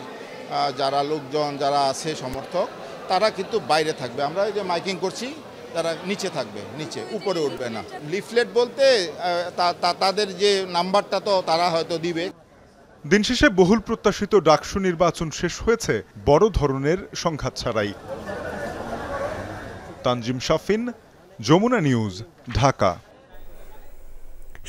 যারা লোকজন যারা আছে সমর্থক তারা কিন্তু বাইরে থাকবে। আমরা এই যে মাইকিং করছি তারা নিচে থাকবে, নিচে, উপরে উঠবে না। লিফলেট বলতে তাদের যে নাম্বারটা তো তারা হয়তো দিবে। দিন শেষে বহুল প্রত্যাশিত ডাকসু নির্বাচন শেষ হয়েছে বড় ধরনের সংঘাত ছাড়াই। তানজিম শাফিন, যমুনা নিউজ, ঢাকা।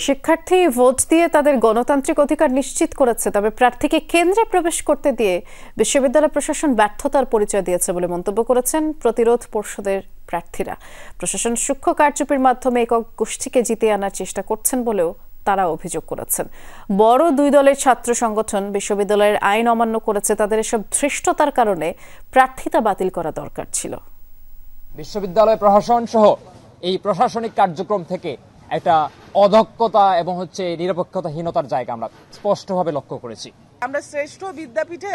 শিক্ষার্থী ভোট দিয়ে তাদের গণতান্ত্রিক অধিকার নিশ্চিত করেছে, তবে প্রার্থীকে কেন্দ্রে প্রবেশ করতে দিয়ে বিশ্ববিদ্যালয় প্রশাসন ব্যর্থতার পরিচয় দিয়েছে বলে মন্তব্য করেছেন প্রতিরোধ পর্ষদের প্রার্থীরা। প্রশাসন সূক্ষ্ম কারচুপির মাধ্যমে একক গোষ্ঠীকে জিতিয়ে আনার চেষ্টা করছেন বলেও তারা অভিযোগ করেছেন। বড় 2 দলের ছাত্র সংগঠন বিশ্ববিদ্যালয়ের আইন অমান্য করেছে, তাদের এসব ধৃষ্টতার কারণে প্রার্থিতা বাতিল করা দরকার ছিল। বিশ্ববিদ্যালয় প্রশাসন সহ এই প্রশাসনিক কার্যক্রম থেকে একটা অদক্ষতা এবং নিরপেক্ষতাহীনতার জায়গা আমরা স্পষ্টভাবে লক্ষ্য করেছি। আমরা শ্রেষ্ঠ বিদ্যাপীঠে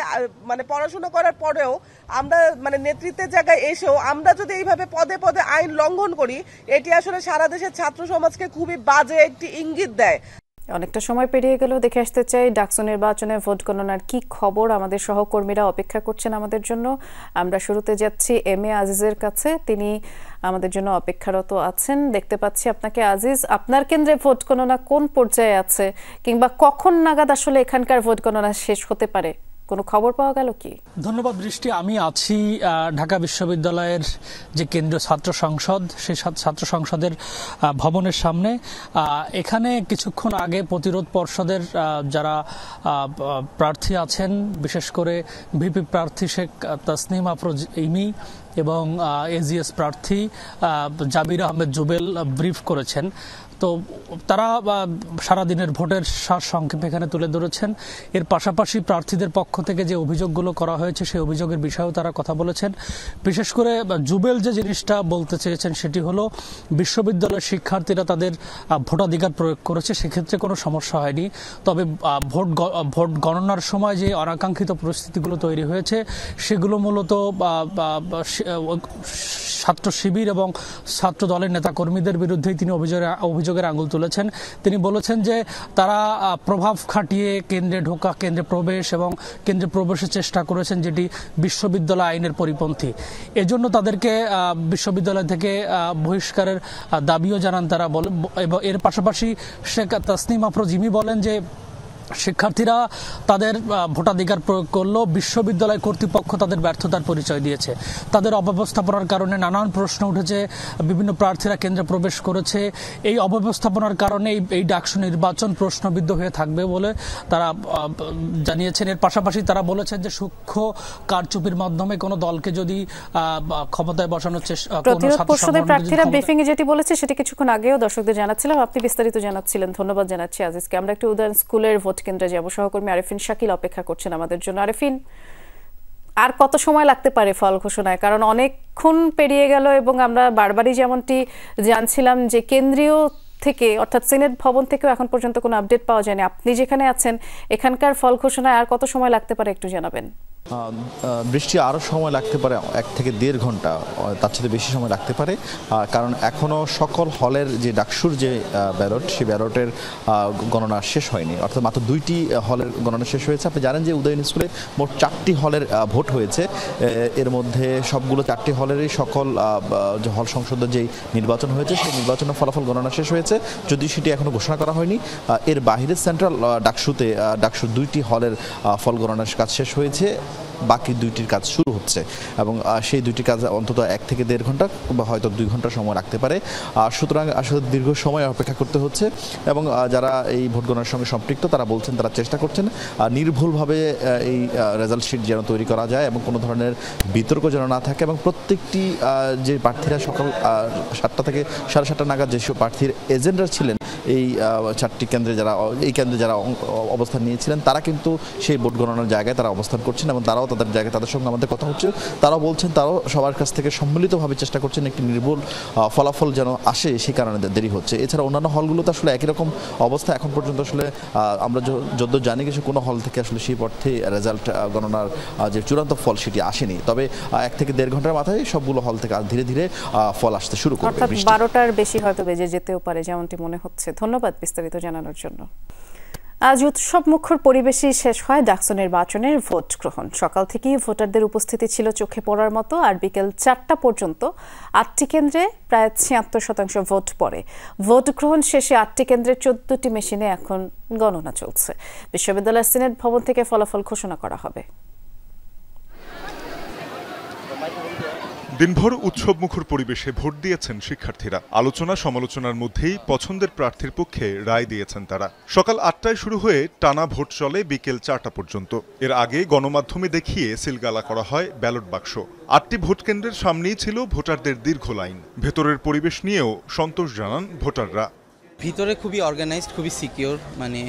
পড়াশোনা করার পরেও আমরা নেতৃত্বের জায়গায় এসেও আমরা যদি এইভাবে পদে পদে আইন লঙ্ঘন করি, এটি আসলে সারা দেশের ছাত্র সমাজকে খুবই বাজে একটি ইঙ্গিত দেয়। অনেকটা সময় পেরিয়ে গেল, দেখে আসতে চাই ডাকসু নির্বাচনে ভোট গণনার কি খবর। আমাদের সহকর্মীরা অপেক্ষা করছেন আমাদের জন্য। আমরা শুরুতে যাচ্ছি MA আজিজের কাছে, তিনি আমাদের জন্য অপেক্ষারত আছেন। দেখতে পাচ্ছি আপনাকে আজিজ। আপনার কেন্দ্রে ভোট গণনা কোন পর্যায়ে আছে, কিংবা কখন নাগাদ আসলে এখানকার ভোট গণনা শেষ হতে পারে, কোনো খবর পাওয়া গেল কি? ধন্যবাদ বৃষ্টি। আমি আছি ঢাকা বিশ্ববিদ্যালয়ের যে কেন্দ্রীয় ছাত্র সংসদ, সেই ছাত্র সংসদের ভবনের সামনে। এখানে কিছুক্ষণ আগে প্রতিরোধ পর্ষদের যারা প্রার্থী আছেন, বিশেষ করে ভিপি প্রার্থী শেখ তাসনিম আফরোজ ইমি এবং এজিএস প্রার্থী জাবির আহমেদ জুবেল ব্রিফ করেছেন। তো তারা সারাদিনের ভোটের সারসংক্ষেপ এখানে তুলে ধরেছেন। এর পাশাপাশি প্রার্থীদের পক্ষ থেকে যে অভিযোগগুলো করা হয়েছে সেই অভিযোগের বিষয়েও তারা কথা বলেছেন। বিশেষ করে জুবেল যে জিনিসটা বলতে চেয়েছেন সেটি হলো বিশ্ববিদ্যালয়ের শিক্ষার্থীরা তাদের ভোটাধিকার প্রয়োগ করেছে, সেক্ষেত্রে কোনো সমস্যা হয়নি। তবে ভোট গণনার সময় যে অনাকাঙ্ক্ষিত পরিস্থিতিগুলো তৈরি হয়েছে সেগুলো মূলত ছাত্র শিবির এবং ছাত্র দলের নেতাকর্মীদের বিরুদ্ধেই তিনি অভিযোগের আঙুল তুলেছেন। তিনি বলেছেন যে তারা প্রভাব খাটিয়ে কেন্দ্রে ঢোকা, কেন্দ্রে প্রবেশ এবং কেন্দ্রে প্রবেশের চেষ্টা করেছেন, যেটি বিশ্ববিদ্যালয় আইনের পরিপন্থী। এজন্য তাদেরকে বিশ্ববিদ্যালয় থেকে বহিষ্কারের দাবিও জানান তারা। এবং এর পাশাপাশি শেখ তাসনিম আফরোজ ইমি বলেন যে শিক্ষার্থীরা তাদের ভোটাধিকার প্রয়োগ করলো, বিশ্ববিদ্যালয় কর্তৃপক্ষ তাদের ব্যর্থতার পরিচয় দিয়েছে। তাদের অব্যবস্থাপনার কারণে নানান প্রশ্ন উঠেছে, বিভিন্ন প্রার্থীরা কেন্দ্রে প্রবেশ করেছে। এই অব্যবস্থাপনার কারণে এই ডাকসু নির্বাচন প্রশ্নবিদ্ধ হয়ে থাকবে বলে তারা জানিয়েছেন। এর পাশাপাশি তারা বলেছেন যে সূক্ষ্ম কারচুপির মাধ্যমে কোনো দলকে যদি ক্ষমতায় বসানোর চেষ্টা, প্রতিরোধ পর্ষদের প্রার্থীরা ব্রিফিং এ যেটি বলেছে সেটি কিছুক্ষণ আগেও দর্শকদের জানাচ্ছিলাম, আপনি বিস্তারিত জানাচ্ছিলেন। ধন্যবাদ জানাচ্ছি আজিজকে। আমরা একটু উদয়ন স্কুলের ভোট কেন্দ্রে যাব, সহকর্মী আরেফিন শাকিল অপেক্ষা করছেন আমাদের জন্য। আরেফিন, আর কত সময় লাগতে পারে ফল ঘোষণায়? কারণ অনেকক্ষণ পেরিয়ে গেল এবং আমরা বারবারই যেমনটি জানছিলাম যে কেন্দ্রীয় থেকে অর্থাৎ সিনেট ভবন থেকেও এখন পর্যন্ত কোনো আপডেট পাওয়া যায়নি। আপনি যেখানে আছেন এখানকার ফল ঘোষণায় আর কত সময় লাগতে পারে একটু জানাবেন। বৃষ্টি আরও সময় লাগতে পারে, 1 থেকে 1.5 ঘন্টা, তার চেয়ে বেশি সময় লাগতে পারে। কারণ এখনও সকল হলের যে ডাকসুর যে ব্যালট, সেই ব্যালটের গণনা শেষ হয়নি, অর্থাৎ মাত্র 2টি হলের গণনা শেষ হয়েছে। আপনি জানেন যে উদয়ন স্কুলে মোট 4টি হলের ভোট হয়েছে। এর মধ্যে সবগুলো 4টি হলেরই সকল যে হল সংসদের যেই নির্বাচন হয়েছে সেই নির্বাচনের ফলাফল গণনা শেষ হয়েছে, যদিও সেটি এখনও ঘোষণা করা হয়নি। এর বাইরে সেন্ট্রাল ডাকসুর 2টি হলের ফল গণনার কাজ শেষ হয়েছে, বাকি 2টির কাজ শুরু হচ্ছে এবং সেই 2টি কাজ অন্তত 1 থেকে 1.5 ঘন্টা বা হয়তো 2 ঘন্টা সময় রাখতে পারে। সুতরাং আসলে দীর্ঘ সময় অপেক্ষা করতে হচ্ছে এবং যারা এই ভোট গণনার সঙ্গে সম্পৃক্ত তারা বলছেন, তারা চেষ্টা করছেন নির্ভুলভাবে এই রেজাল্ট শিট যেন তৈরি করা যায় এবং কোনো ধরনের বিতর্ক যেন না থাকে এবং প্রত্যেকটি যে প্রার্থীরা সকাল 7টা থেকে 7:30 নাগাদ যেসব প্রার্থীর এজেন্টরা ছিলেন এই 4টি কেন্দ্রে, এই কেন্দ্রে যারা অবস্থান নিয়েছিলেন তারা কিন্তু সেই ভোট গণনার জায়গায় তারা অবস্থান করছেন এবং তারাও তাদের জায়গায়, তাদের সঙ্গে আমাদের কথা হচ্ছে, তারাও বলছেন তারাও সবার কাছ থেকে সম্মিলিতভাবে চেষ্টা করছেন একটি নির্ভুল ফলাফল যেন আসে, সেই কারণে দেরি হচ্ছে। এছাড়া অন্যান্য হলগুলোতে আসলে একই রকম অবস্থা এখন পর্যন্ত। আসলে আমরা যদ্দূর জানি কিছু কোনো হল থেকে আসলে সেই অর্থে রেজাল্ট গণনার যে চূড়ান্ত ফল সেটি আসেনি, তবে 1 থেকে 1.5 ঘন্টার মাথায় সবগুলো হল থেকে ধীরে ধীরে ফল আসতে শুরু করবে। অর্থাৎ 12টার বেশি হয়তো বেজে যেতেও পারে যেমনটি মনে হচ্ছে। ধন্যবাদ বিস্তারিত জানানোর জন্য। আজ উৎসব মুখর পরিবেশেই শেষ হয় ডাকসু নির্বাচনের ভোট গ্রহণ। সকাল থেকেই ভোটারদের উপস্থিতি ছিল চোখে পড়ার মতো, আর বিকেল 4টা পর্যন্ত 8টি কেন্দ্রে প্রায় 76% ভোট পড়ে। ভোট গ্রহণ শেষে 8টি কেন্দ্রের 14টি মেশিনে এখন গণনা চলছে। বিশ্ববিদ্যালয়ের সিনেট ভবন থেকে ফলাফল ঘোষণা করা হবে। দিনভর উৎসবমুখর পরিবেশে ভোট দিয়েছেন শিক্ষার্থীরা। আলোচনা সমালোচনার মধ্যেই পছন্দের প্রার্থীর পক্ষে রায় দিয়েছেন তারা। সকাল 8টায় শুরু হয়ে টানা ভোট চলে বিকেল 4টা পর্যন্ত। এর আগে গণমাধ্যমে দেখিয়ে সিলগালা করা হয় ব্যালট বাক্স। 8টি ভোট কেন্দ্রের সামনেই ছিল ভোটারদের দীর্ঘ লাইন। ভেতরের পরিবেশ নিয়েও সন্তোষ জানান ভোটাররা। ভিতরে খুবই অর্গানাইজড, খুবই সিকিউর, মানে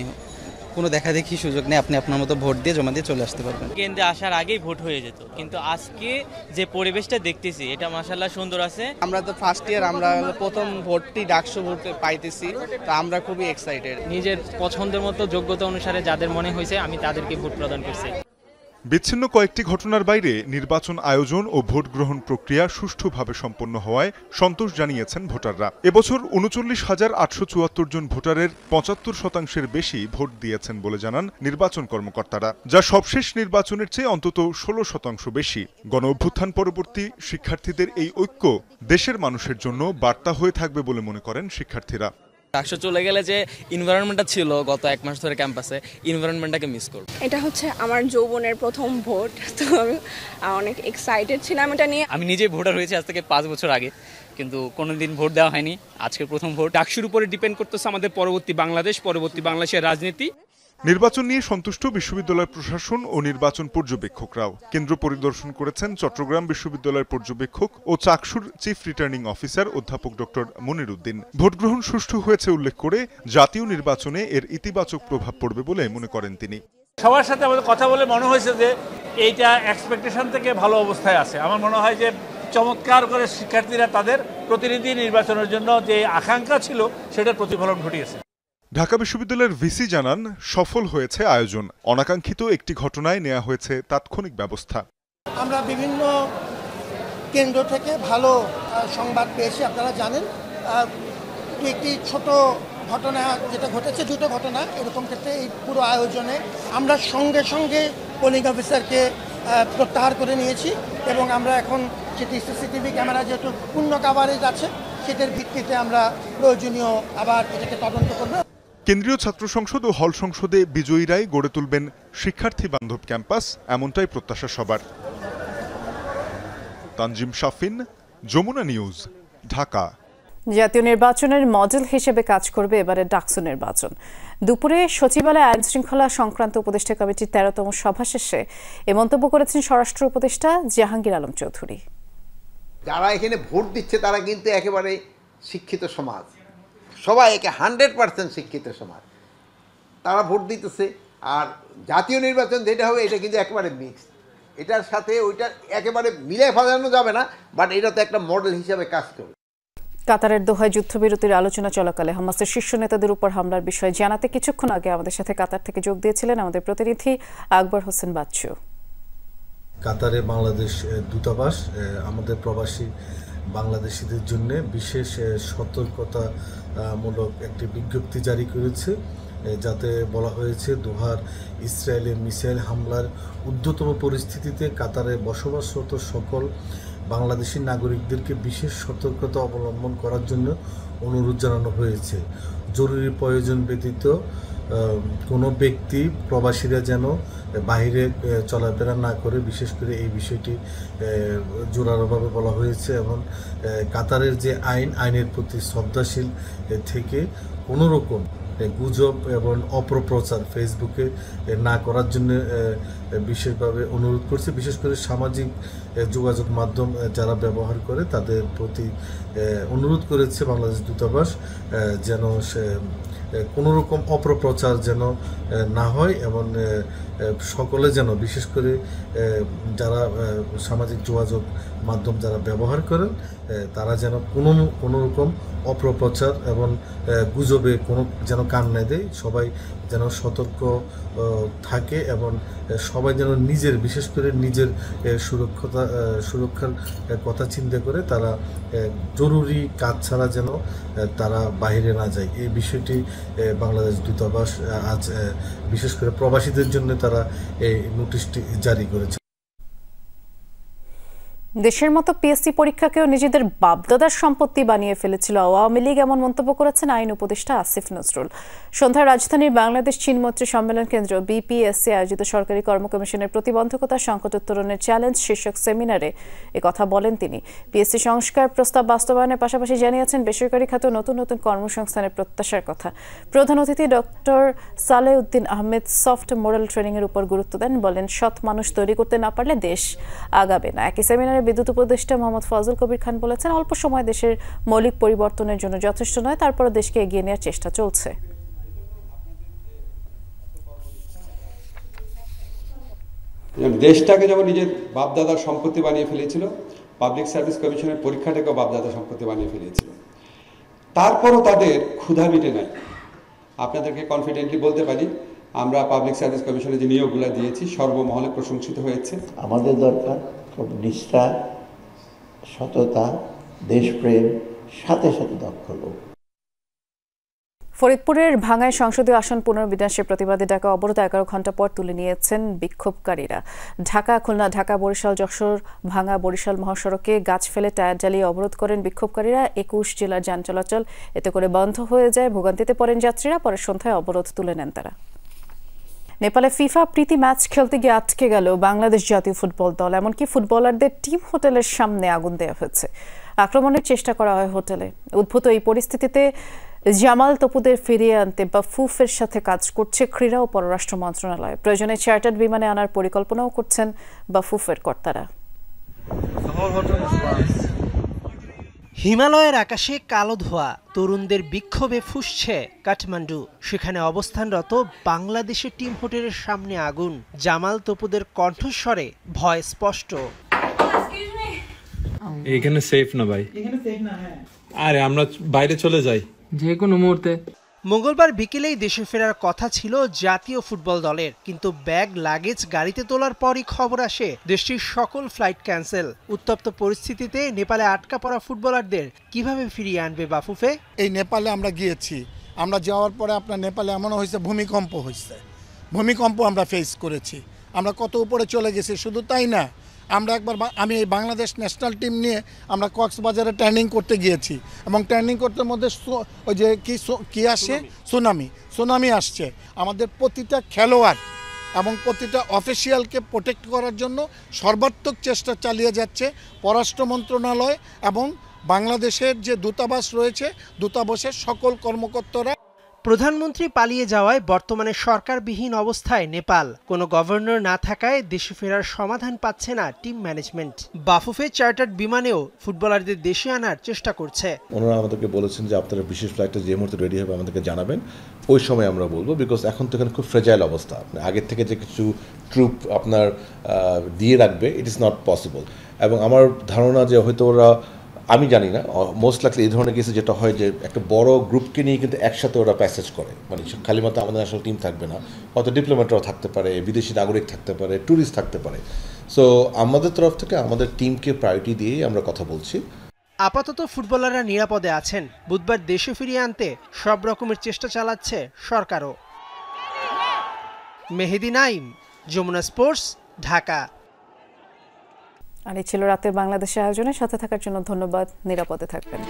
কোনো দেখা দেখি সুযোগ নেই, আপনি আপনার মতো ভোট দিয়ে জমা দিয়ে চলে আসতে পারবেন। কেন্দ্রে আসার আগেই ভোট হয়ে যেত, কিন্তু আজকে যে পরিবেশটা দেখতেছি এটা মাশাআল্লাহ সুন্দর আছে। আমরা তো ফার্স্ট ইয়ার, আমরা প্রথম ভোটটি ডাকসু ভোট পাইতেছি, তো আমরা খুবই এক্সাইটেড। নিজের পছন্দের মতো যোগ্যতা অনুসারে যাদের মনে হয়েছে আমি তাদেরকে ভোট প্রদান করছি। বিচ্ছিন্ন কয়েকটি ঘটনার বাইরে নির্বাচন আয়োজন ও ভোট গ্রহণ প্রক্রিয়া সুষ্ঠুভাবে সম্পন্ন হওয়ায় সন্তোষ জানিয়েছেন ভোটাররা। এবছর 39,874 জন ভোটারের 75%-এর বেশি ভোট দিয়েছেন বলে জানান নির্বাচন কর্মকর্তারা, যা সবশেষ নির্বাচনের চেয়ে অন্তত 16% বেশি। গণ অভ্যুত্থান পরবর্তী শিক্ষার্থীদের এই ঐক্য দেশের মানুষের জন্য বার্তা হয়ে থাকবে বলে মনে করেন শিক্ষার্থীরা। ডাকসু চলে গেলে যে এনভায়রনমেন্টটা ছিল গত 1 মাস ধরে ক্যাম্পাসে, এনভায়রনমেন্টটাকে মিস করব। এটা হচ্ছে আমার যৌবনের প্রথম ভোট, তো আমি অনেক এক্সাইটেড ছিলাম এটা নিয়ে। আমি নিজে ভোটার হয়েছি আজ থেকে 5 বছর আগে, কিন্তু কোনোদিন ভোট দেওয়া হয়নি, আজকে প্রথম ভোট। ডাকসুর উপরে ডিপেন্ড করতেছে আমাদের পরবর্তী বাংলাদেশের রাজনীতি। নির্বাচন নিয়ে সন্তুষ্ট বিশ্ববিদ্যালয় প্রশাসন ও নির্বাচন পর্যবেক্ষকরাও। কেন্দ্র পরিদর্শন করেছেন চট্টগ্রাম বিশ্ববিদ্যালয়ের পর্যবেক্ষক ও চাকসুর চিফ রিটার্নিং অফিসার অধ্যাপক ডক্টর মনির উদ্দিন। ভোটগ্রহণ সুষ্ঠু হয়েছে উল্লেখ করে জাতীয় নির্বাচনে এর ইতিবাচক প্রভাব পড়বে বলে মনে করেন তিনি। সবার সাথে আমাদের কথা বলে মনে হয়েছে যে এইটা এক্সপেকটেশন থেকে ভালো অবস্থায় আছে। আমার মনে হয় যে চমৎকার করে শিক্ষার্থীরা তাদের প্রতিনিধি নির্বাচনের জন্য যে আকাঙ্ক্ষা ছিল সেটার প্রতিফলন ঘটিয়েছে। ঢাকা বিশ্ববিদ্যালয়ের ভিসি জানান সফল হয়েছে আয়োজন। অনাকাঙ্ক্ষিত একটি ঘটনায় নেওয়া হয়েছে তাৎক্ষণিক ব্যবস্থা। আমরা বিভিন্ন কেন্দ্র থেকে ভালো সংবাদ পেয়েছি। আপনারা জানেন একটি ছোট ঘটনা যেটা ঘটেছে, 2টো ঘটনা এরকম ক্ষেত্রে এই পুরো আয়োজনে আমরা সঙ্গে সঙ্গে পোলিং অফিসারকে প্রত্যাহার করে নিয়েছি এবং আমরা এখন যেটি সিসিটিভি ক্যামেরা যেহেতু পূর্ণ কাভারেজ আছে সেটার ভিত্তিতে আমরা প্রয়োজনীয় আবার এটাকে তদন্ত করব। কেন্দ্রীয় ছাত্র সংসদ ও হল সংসদে বিজয়ীরাই গড়ে তুলবেন শিক্ষার্থী বান্ধব ক্যাম্পাস, এমনটাই প্রত্যাশা সবার। তানজিম শাফিন, যমুনা নিউজ, ঢাকা। জাতীয় নির্বাচনের মডেল হিসেবে কাজ করবে এবারে ডাকসু নির্বাচন। দুপুরে সচিবালয়ে আইন শৃঙ্খলা সংক্রান্ত উপদেষ্টা কমিটির 13তম সভা শেষে এ মন্তব্য করেছেন স্বরাষ্ট্র উপদেষ্টা জাহাঙ্গীর আলম চৌধুরী। যারা এখানে ভোট দিচ্ছে তারা কিন্তু একেবারে শিক্ষিত সমাজ, সবাই একে 100% শিক্ষিত সমাজ, তারা ভোট দিতেছে। আর জাতীয় নির্বাচন যেটা হবে এটা কিন্তু একেবারে মিক্স, এটার সাথে ওইটা একেবারে মিলে ফেলানো যাবে না, বাট এটা তো একটা মডেল হিসাবে কাজ করবে। কাতারের দোহায় যুদ্ধবিরতির আলোচনা চলাকালে হামাসের শীর্ষ নেতাদের উপর হামলার বিষয়ে জানাতে কিছুক্ষণ আগে আমাদের সাথে কাতার থেকে যোগ দিয়েছিলেন আমাদের প্রতিনিধি আকবর হোসেন বাচ্চু। কাতারে বাংলাদেশ দূতাবাস আমাদের প্রবাসী বাংলাদেশিদের জন্য বিশেষ সতর্কতামূলক একটি বিজ্ঞপ্তি জারি করেছে, যাতে বলা হয়েছে দোহার ইসরায়েলের মিসাইল হামলার ঊর্ধ্বতম পরিস্থিতিতে কাতারে বসবাসরত সকল বাংলাদেশি নাগরিকদেরকে বিশেষ সতর্কতা অবলম্বন করার জন্য অনুরোধ জানানো হয়েছে। জরুরি প্রয়োজন ব্যতীত কোনো ব্যক্তি প্রবাসীরা যেন বাইরে চলাফেরা না করে, বিশেষ করে এই বিষয়টি জোরালোভাবে বলা হয়েছে। এবং কাতারের যে আইনের প্রতি শ্রদ্ধাশীল থেকে কোনো রকম গুজব এবং অপপ্রচার ফেসবুকে না করার জন্য বিশেষভাবে অনুরোধ করছে। বিশেষ করে সামাজিক যোগাযোগ মাধ্যম যারা ব্যবহার করে তাদের প্রতি অনুরোধ করেছে বাংলাদেশ দূতাবাস যেন কোনো রকম অপপ্রচার যেন না হয় এবং সকলে যেন, বিশেষ করে যারা সামাজিক যোগাযোগ মাধ্যম যারা ব্যবহার করেন তারা যেন কোনো রকম অপপ্রচার এবং গুজবে যেন কান না দেয়, সবাই যেন সতর্ক থাকে এবং সবাই যেন বিশেষ করে নিজের সুরক্ষার কথা চিন্তা করে তারা জরুরি কাজ ছাড়া যেন তারা বাইরে না যায়। এই বিষয়টি বাংলাদেশ দূতাবাস আজ বিশেষ করে প্রবাসীদের জন্য তারা এই নোটিশটি জারি করেছে। দেশের মতো পিএসসি পরীক্ষাকেও নিজেদের বাপদাদার সম্পত্তি বানিয়ে ফেলেছিল আওয়ামী লীগ, এমন মন্তব্য করেছেন আইন উপদেষ্টা আসিফ নজরুল। সন্ধ্যায় রাজধানীর বাংলাদেশ চীন মৈত্রী সম্মেলন কেন্দ্র বিপিএসসি আয়োজিত সরকারি কর্ম কমিশনের প্রতিবন্ধকতা সংকট উত্তরণের চ্যালেঞ্জ শীর্ষক সেমিনারে কথা বলেন তিনি। পিএসসি সংস্কার প্রস্তাব বাস্তবায়নের পাশাপাশি জানিয়েছেন বেসরকারি খাতে নতুন নতুন কর্মসংস্থানের প্রত্যাশার কথা। প্রধান অতিথি doctor Salehuddin Ahmed soft moral training এর উপর গুরুত্ব দেন, বলেন সৎ মানুষ তৈরি করতে না পারলে দেশ আগাবে না। একই সেমিনারে বিদ্যুৎ উপদেষ্টা মোহাম্মদ ফজল কবির খান বলেছেন, অল্প সময় দেশের মৌলিক পরিবর্তনের জন্য যথেষ্ট নয়, তারপরও দেশকে এগিয়ে নেওয়ার চেষ্টা চলছে। দেশটাকে যেমন নিজের বাপদাদার সম্পত্তি বানিয়ে ফেলেছিল, পাবলিক সার্ভিস কমিশনের পরীক্ষাটাকেও বাপদাদার সম্পত্তি বানিয়ে ফেলেছিল, তারপরও তাদের ক্ষুধা মিটে নাই। আপনাদেরকে কনফিডেন্টলি বলতে পারি আমরা পাবলিক সার্ভিস কমিশনের যে নিয়োগগুলো দিয়েছি সর্বমহলে প্রশংসিত হয়েছে। আমাদের দরকার খুব নিষ্ঠা, সততা, দেশপ্রেম, সাথে সাথে দক্ষ লোক। ফরিদপুরের ভাঙ্গায় সংসদীয় আসন পুনর্বিন্যাসের প্রতিবাদে ডাকা অবরোধ 11 ঘণ্টা পর তুলে নিয়েছেন বিক্ষোভকারীরা। ঢাকা, খুলনা, ঢাকা, বরিশাল, যশোর, ভাঙ্গা, বরিশাল মহাসড়কে গাছ ফেলে টায়ার জ্বালিয়ে অবরোধ করেন বিক্ষোভকারীরা। 21 জেলার যান চলাচল এতে করে বন্ধ হয়ে যায়, ভোগান্তিতে পড়েন যাত্রীরা। পরে সন্ধ্যায় অবরোধ তুলে নেন তারা। নেপালে ফিফা প্রীতি ম্যাচ খেলতে গিয়ে আটকে গেল বাংলাদেশ জাতীয় ফুটবল দল। এমনকি ফুটবলারদের টিম হোটেলের সামনে আগুন দেওয়া হয়েছে, আক্রমণের চেষ্টা করা হয় হোটেলে। উদ্ভূত এই পরিস্থিতিতে জামাল তপুদের ফিরিয়ে আনতে বাফুফের সাথে কাজ করছে ক্রীড়া ও পররাষ্ট্র মন্ত্রণালয়। প্রয়োজনে চার্টার্ড বিমানে আনার পরিকল্পনাও করছেন বাফুফের কর্তারা। হিমালয়ের আকাশে কালো ধোঁয়া, তরুণদের বিক্ষোভে ফুঁসছে কাঠমান্ডু। সেখানে অবস্থানরত বাংলাদেশের টিম হোটেলের সামনে আগুন। জামাল তপুদের কণ্ঠস্বরে ভয় স্পষ্ট। এখানে সেফ না ভাই, আরে আমরা বাইরে চলে যাই যে কোনো মুহূর্তে। মঙ্গলবার বিকেলেই দেশে ফেরার কথা ছিল জাতীয় ফুটবল দলের, কিন্তু ব্যাগ লাগেজ গাড়িতে তোলার পরই খবর আসে দেশটির সকল ফ্লাইট ক্যান্সেল। উত্তপ্ত পরিস্থিতিতে নেপালে আটকা পড়া ফুটবলারদের কিভাবে ফিরিয়ে আনবে বাফুফে? এই নেপালে আমরা গিয়েছি, আমরা যাওয়ার পরে আপনার নেপালে এমন হয়েছে ভূমিকম্প আমরা ফেস করেছি। আমরা কত উপরে চলে গেছি, শুধু তাই না আমরা একবার আমি এই বাংলাদেশ ন্যাশনাল টিম নিয়ে আমরা কক্সবাজারে ট্রেনিং করতে গিয়েছি এবং ট্রেনিং করতে মধ্যে ওই যে কি আসে সুনামি আসছে। আমাদের প্রতিটা খেলোয়াড় এবং প্রতিটা অফিসিয়ালকে প্রোটেক্ট করার জন্য সর্বাত্মক চেষ্টা চালিয়ে যাচ্ছে পররাষ্ট্র মন্ত্রণালয় এবং বাংলাদেশের যে দূতাবাস রয়েছে দূতাবাসের সকল কর্মকর্তারা। প্রধানমন্ত্রী পালিয়ে যাওয়ায় বর্তমানে সরকারবিহীন অবস্থায় নেপাল। কোনো গভর্নর না থাকায় দেশে ফেরার সমাধান পাচ্ছে না টিম ম্যানেজমেন্ট। বাফুফে চার্টার্ড বিমানেও ফুটবলারদের দেশে আনার চেষ্টা করছে। ওনারা আমাদেরকে বলেছেন যে আপনারা বিশেষ ফ্লাইটে যে মুহূর্তে রেডি হবে আমাদেরকে জানাবেন, ওই সময় আমরা বলবো, বিকজ এখন তো এখানে খুব ফ্রেজাইল অবস্থা। আগের থেকে যে কিছু ট্রুপ আপনার দিয়ে রাখবে, ইট ইজ নট পসিবল। এবং আমার ধারণা যে হয়তো ওরা, আমি জানি না, মোস্ট লাইকলি এই ধরনের কেসে যেটা হয় যে একটা বড় গ্রুপকে নিয়ে কিন্তু একসাথে ওরা প্যাসেজ করে, মানে খালি মতো আমাদের ন্যাশনাল টিম থাকবে না, হয়তো ডিপ্লোম্যাটরাও থাকতে পারে, বিদেশি নাগরিক থাকতে পারে, ট্যুরিস্ট থাকতে পারে। সো আমাদের তরফ থেকে আমাদের টিমকে প্রায়োরিটি দিয়েই আমরা কথা বলছি। আপাতত ফুটবলাররা নিরাপদে আছেন। বুধবার দেশে ফিরিয়ে আনতে সব রকমের চেষ্টা চালাচ্ছে সরকারও। মেহেদি নাইম, যমুনা স্পোর্টস, ঢাকা। আর এই ছিল রাতের বাংলাদেশের আয়োজনের সাথে থাকার জন্য ধন্যবাদ। নিরাপদে থাকবেন।